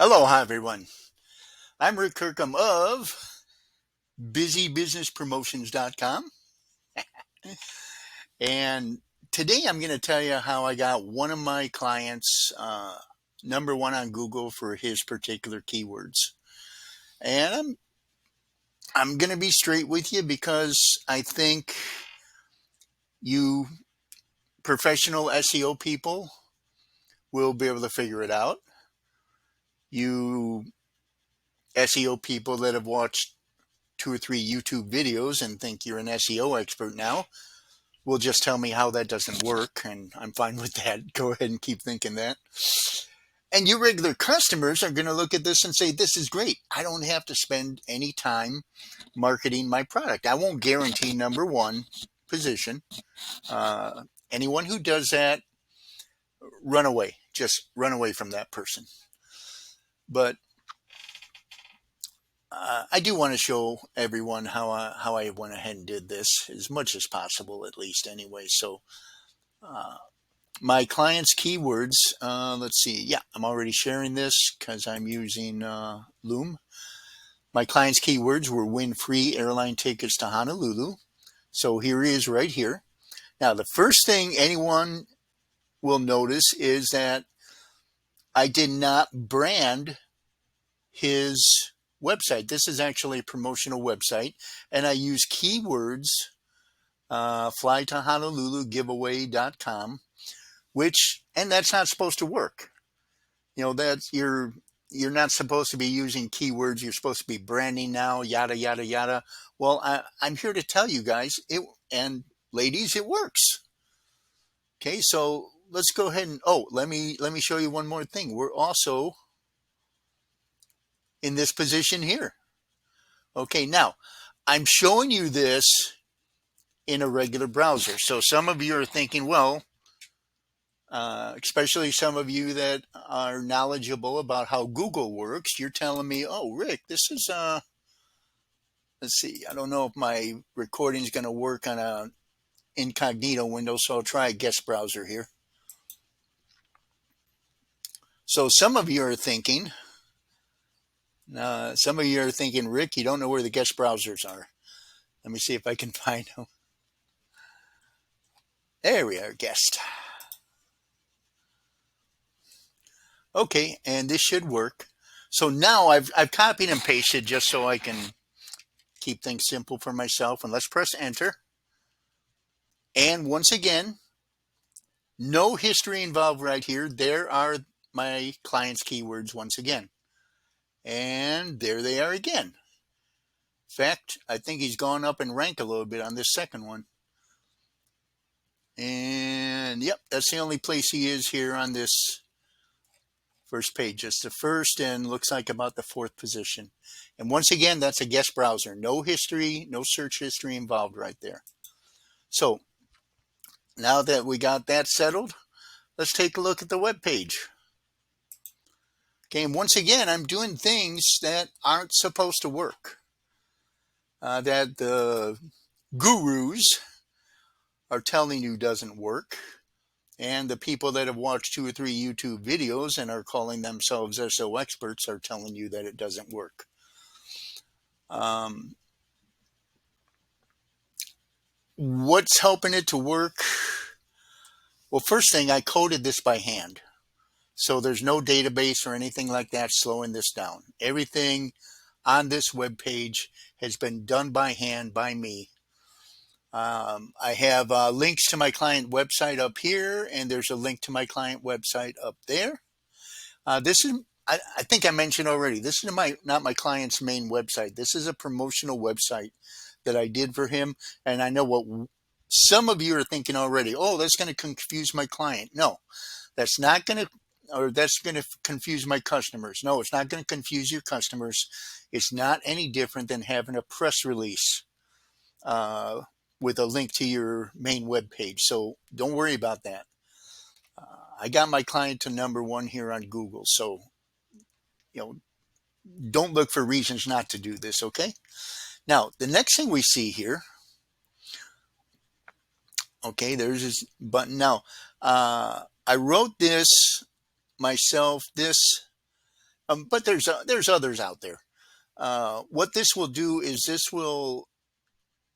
Aloha, everyone. I'm Rick Kirkham of BusyBusinessPromotions.com. And today I'm going to tell you how I got one of my clients number one on Google for his particular keywords. And I'm going to be straight with you because I think you professional SEO people will be able to figure it out. You SEO people that have watched 2 or 3 YouTube videos and think you're an SEO expert now will just tell me how that doesn't work, and I'm fine with that. Go ahead and keep thinking that. And you regular customers are going to look at this and say, this is great. I don't have to spend any time marketing my product. I won't guarantee number one position. Anyone who does that, run away. Just run away from that person. But I do want to show everyone how I went ahead and did this as much as possible, at least anyway. So my client's keywords, let's see. Yeah, I'm already sharing this because I'm using Loom. My client's keywords were win free airline tickets to Honolulu. So here he is right here. Now, the first thing anyone will notice is that I did not brand his website. This is actually a promotional website, and I use keywords, fly to Honolulu giveaway.com, and that's not supposed to work. That's you're not supposed to be using keywords. You're supposed to be branding now, yada yada yada. Well, I'm here to tell you guys and ladies, it works. Okay, so let's go ahead and let me show you one more thing. We're also in this position here. Okay, now I'm showing you this in a regular browser. So some of you are thinking, well, especially some of you that are knowledgeable about how Google works, you're telling me, oh, Rick, this is, let's see, I don't know if my recording is going to work on a incognito window, so I'll try a guest browser here. So some of you are thinking, Rick, you don't know where the guest browsers are. Let me see if I can find them. There we are, guest. Okay, and this should work. So now I've copied and pasted just so I can keep things simple for myself. And let's press enter. And once again, no history involved right here. There are my client's keywords once again. And there they are again. In fact, I think he's gone up in rank a little bit on this second one. And yep, that's the only place he is here on this first page. It's the first and looks like about the 4th position. And once again, that's a guest browser. No history, no search history involved right there. So now that we got that settled, let's take a look at the web page. Okay, and once again, I'm doing things that aren't supposed to work. That the gurus are telling you doesn't work. And the people that have watched 2 or 3 YouTube videos and are calling themselves SEO experts are telling you that it doesn't work. What's helping it to work? Well, first thing, I coded this by hand. So there's no database or anything like that slowing this down. Everything on this web page has been done by hand by me. I have links to my client website up here, and there's a link to my client website up there. This is, I think I mentioned already, this is not my client's main website. This is a promotional website that I did for him. And I know what some of you are thinking already. Oh, that's going to confuse my client. No, that's not going to, or that's going to confuse my customers. No, it's not going to confuse your customers. It's not any different than having a press release with a link to your main web page. So don't worry about that. I got my client to number one here on Google. So, don't look for reasons not to do this, okay? Now, the next thing we see here, okay, there's this button. Now, I wrote this myself. This But there's others out there. What this will do is this will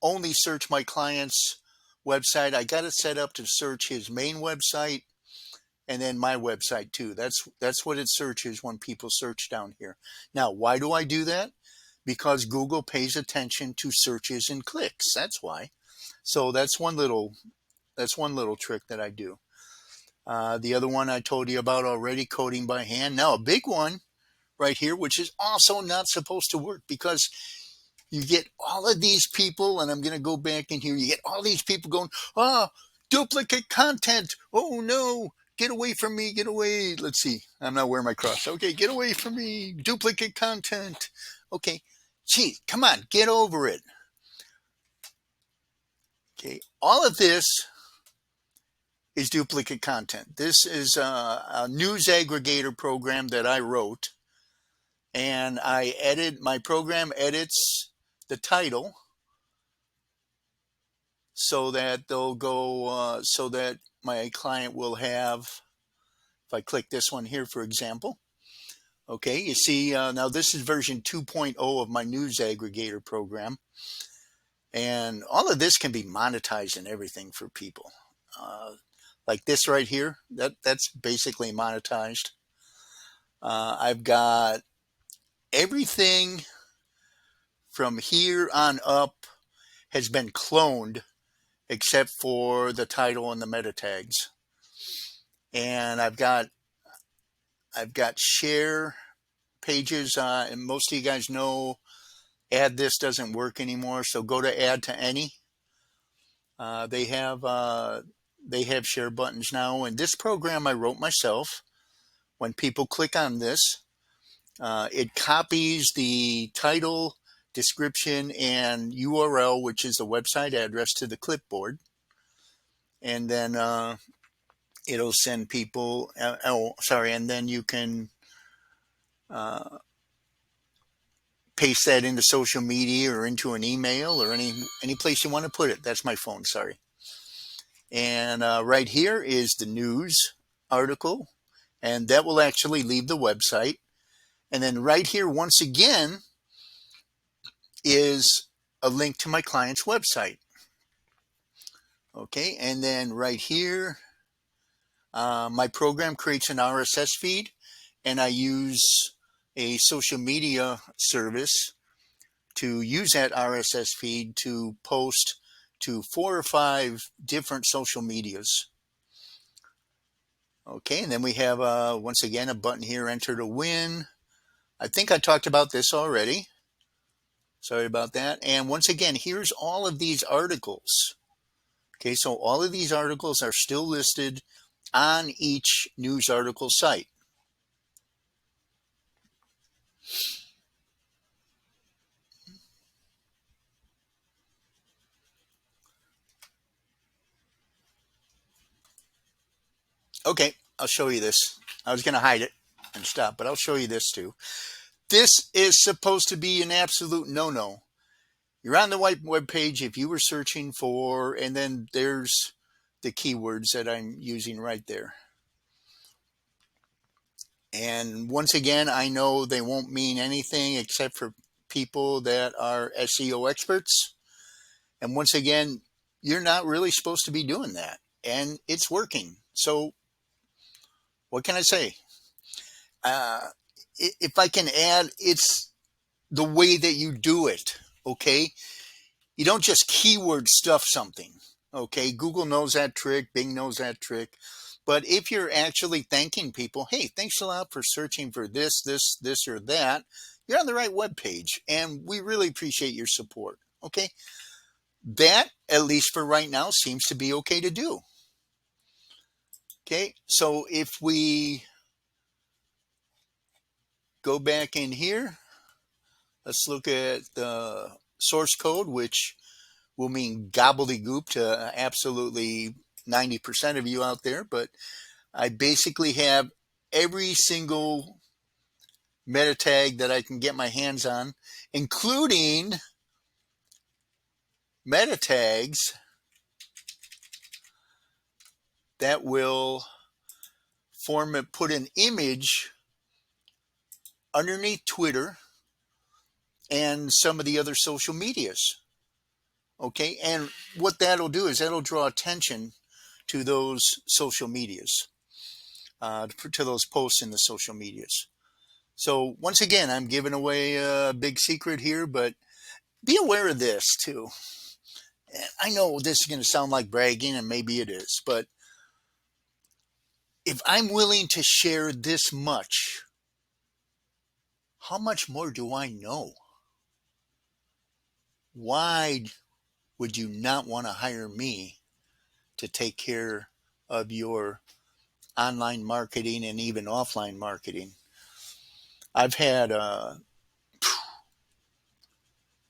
only search my client's website. I got it set up to search his main website and then my website too. That's what it searches when people search down here. Now, why do I do that? Because Google pays attention to searches and clicks. That's why. So that's one little trick that I do. The other one I told you about already, coding by hand. Now, a big one right here, which is also not supposed to work because you get all of these people, and I'm going to go back in here. You get all these people going, duplicate content. Oh no, get away from me, get away. Let's see. I'm not wearing my cross. Okay, get away from me. Duplicate content. Okay, gee, come on, get over it. Okay, all of this is duplicate content. This is a news aggregator program that I wrote, and my program edits the title so that so that my client will have, if I click this one here, for example, okay, you see, now this is version 2.0 of my news aggregator program. And all of this can be monetized and everything for people. Like this right here, that's basically monetized. I've got everything from here on up has been cloned except for the title and the meta tags. And I've got share pages, and most of you guys know add this doesn't work anymore. So go to add to any. They have share buttons now, and this program I wrote myself. When people click on this, it copies the title, description, and URL, which is the website address, to the clipboard, and then it'll send people. And then you can paste that into social media or into an email or any place you want to put it. That's my phone. Sorry. And right here is the news article, and that will actually leave the website. And then right here, once again, is a link to my client's website. Okay, and then right here, my program creates an RSS feed, and I use a social media service to use that RSS feed to post to 4 or 5 different social medias. Okay, and then we have, once again, a button here, enter to win. I think I talked about this already. Sorry about that. And once again, here's all of these articles. Okay, so all of these articles are still listed on each news article site. Okay, I'll show you this. I was going to hide it and stop, but I'll show you this too. This is supposed to be an absolute no-no. You're on the white web page if you were searching for, and then there's the keywords that I'm using right there. And once again, I know they won't mean anything except for people that are SEO experts. And once again, you're not really supposed to be doing that. And it's working. So what can I say? If I can add, it's the way that you do it. Okay. You don't just keyword stuff something. Okay. Google knows that trick. Bing knows that trick. But if you're actually thanking people, hey, thanks a lot for searching for this, or that, you're on the right web page. And we really appreciate your support. Okay. That, at least for right now, seems to be okay to do. Okay. So if we go back in here, let's look at the source code, which will mean gobbledygook to absolutely 90% of you out there. But I basically have every single meta tag that I can get my hands on, including meta tags that will put an image underneath Twitter and some of the other social medias. Okay. And what that'll do is that'll draw attention to those social medias, to those posts in the social medias. So once again, I'm giving away a big secret here, but be aware of this too. I know this is going to sound like bragging, and maybe it is, but if I'm willing to share this much, how much more do I know? Why would you not want to hire me to take care of your online marketing and even offline marketing? I've had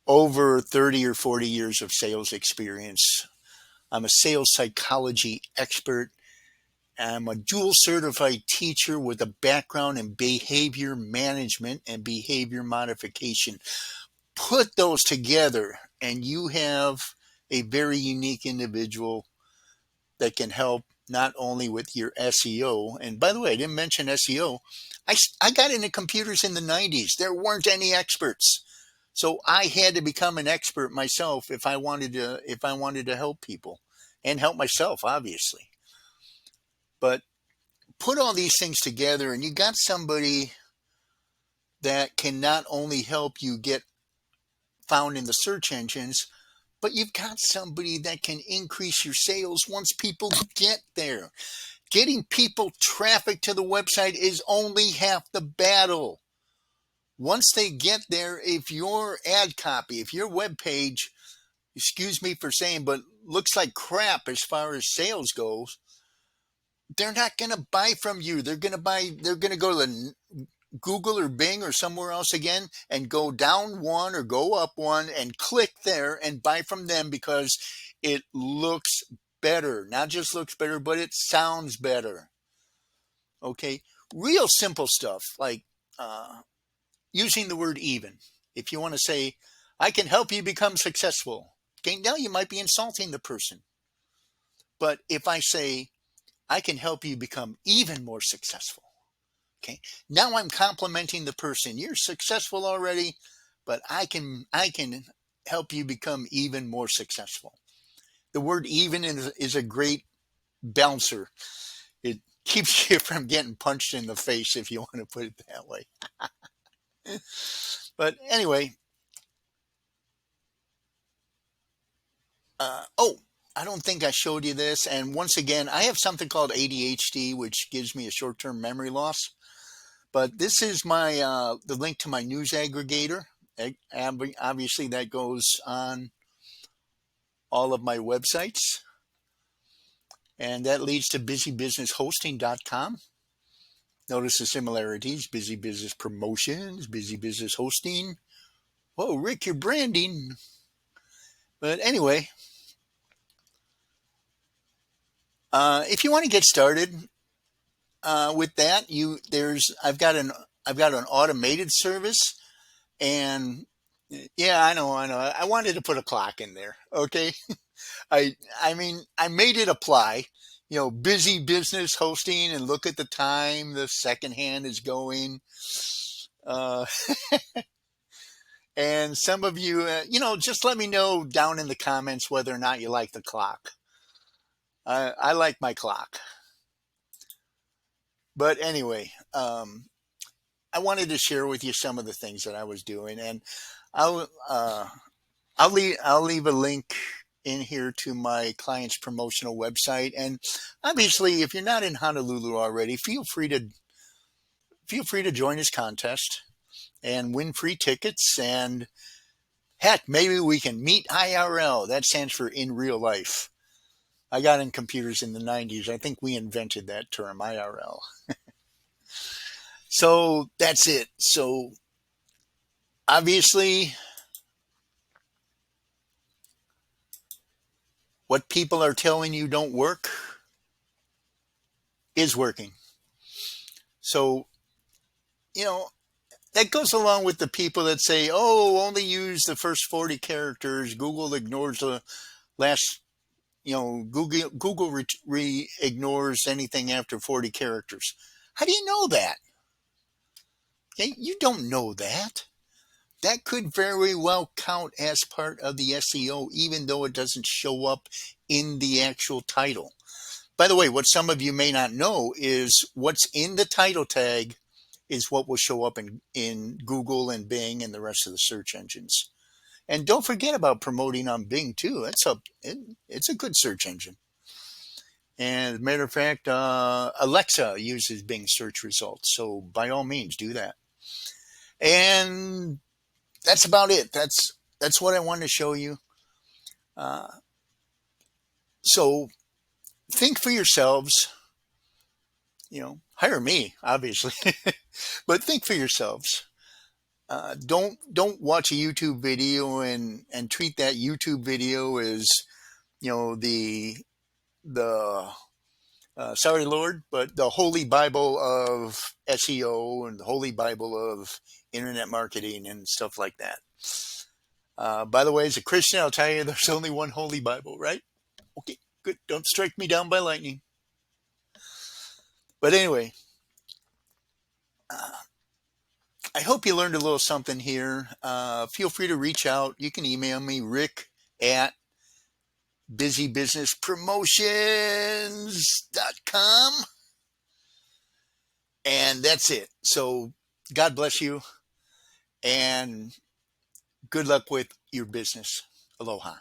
over 30 or 40 years of sales experience. I'm a sales psychology expert. I'm a dual certified teacher with a background in behavior management and behavior modification. Put those together and you have a very unique individual that can help not only with your SEO. And by the way, I didn't mention SEO. I got into computers in the 90s. There weren't any experts. So I had to become an expert myself if I wanted to help people and help myself, obviously. But put all these things together and you got somebody that can not only help you get found in the search engines, but you've got somebody that can increase your sales once people get there. Getting people traffic to the website is only half the battle. Once they get there, if your ad copy, if your web page, excuse me for saying, but looks like crap as far as sales goes, they're not going to buy from you. They're going to go to the Google or Bing or somewhere else again and go down one or go up one and click there and buy from them because it looks better. Not just looks better, but it sounds better. Okay. Real simple stuff like using the word even. If you want to say, I can help you become successful. Okay. Now you might be insulting the person. But if I say, I can help you become even more successful. Okay. Now I'm complimenting the person. You're successful already, but I can help you become even more successful. The word even is a great bouncer. It keeps you from getting punched in the face, if you want to put it that way. But anyway, I don't think I showed you this. And once again, I have something called ADHD, which gives me a short-term memory loss. But this is my the link to my news aggregator. Obviously, that goes on all of my websites. And that leads to BusyBusinessHosting.com. Notice the similarities. Busy Business Promotions, Busy Business Hosting. Whoa, Rick, you're branding. But anyway, if you want to get started with that, I've got an automated service, and yeah, I know. I wanted to put a clock in there. Okay, I mean, I made it apply. Busy business hosting, and look at the time the second hand is going. Uh, and some of you, just let me know down in the comments whether or not you like the clock. I like my clock. But anyway, I wanted to share with you some of the things that I was doing, and I'll leave a link in here to my client's promotional website. And obviously, if you're not in Honolulu already, feel free to join his contest and win free tickets. And heck, maybe we can meet IRL. That stands for in real life. I got in computers in the 90s. I think we invented that term, IRL. So that's it. So obviously, what people are telling you don't work is working. So, that goes along with the people that say, oh, only use the first 40 characters. Google ignores the last, Google ignores anything after 40 characters. How do you know that? Okay, you don't know that. That could very well count as part of the SEO, even though it doesn't show up in the actual title. By the way, what some of you may not know is what's in the title tag is what will show up in Google and Bing and the rest of the search engines. And don't forget about promoting on Bing too. It's a good search engine. And as a matter of fact, Alexa uses Bing search results. So by all means, do that. And that's about it. That's what I wanted to show you. Uh, so think for yourselves. Hire me, obviously, but think for yourselves. Don't watch a YouTube video and treat that YouTube video as the sorry Lord, but the Holy Bible of SEO and the Holy Bible of internet marketing and stuff like that. By the way, as a Christian, I'll tell you there's only one Holy Bible, right? Okay, good. Don't strike me down by lightning. But anyway, I hope you learned a little something here. Feel free to reach out. You can email me, Rick at BusyBusinessPromotions.com. And that's it. So God bless you and good luck with your business. Aloha.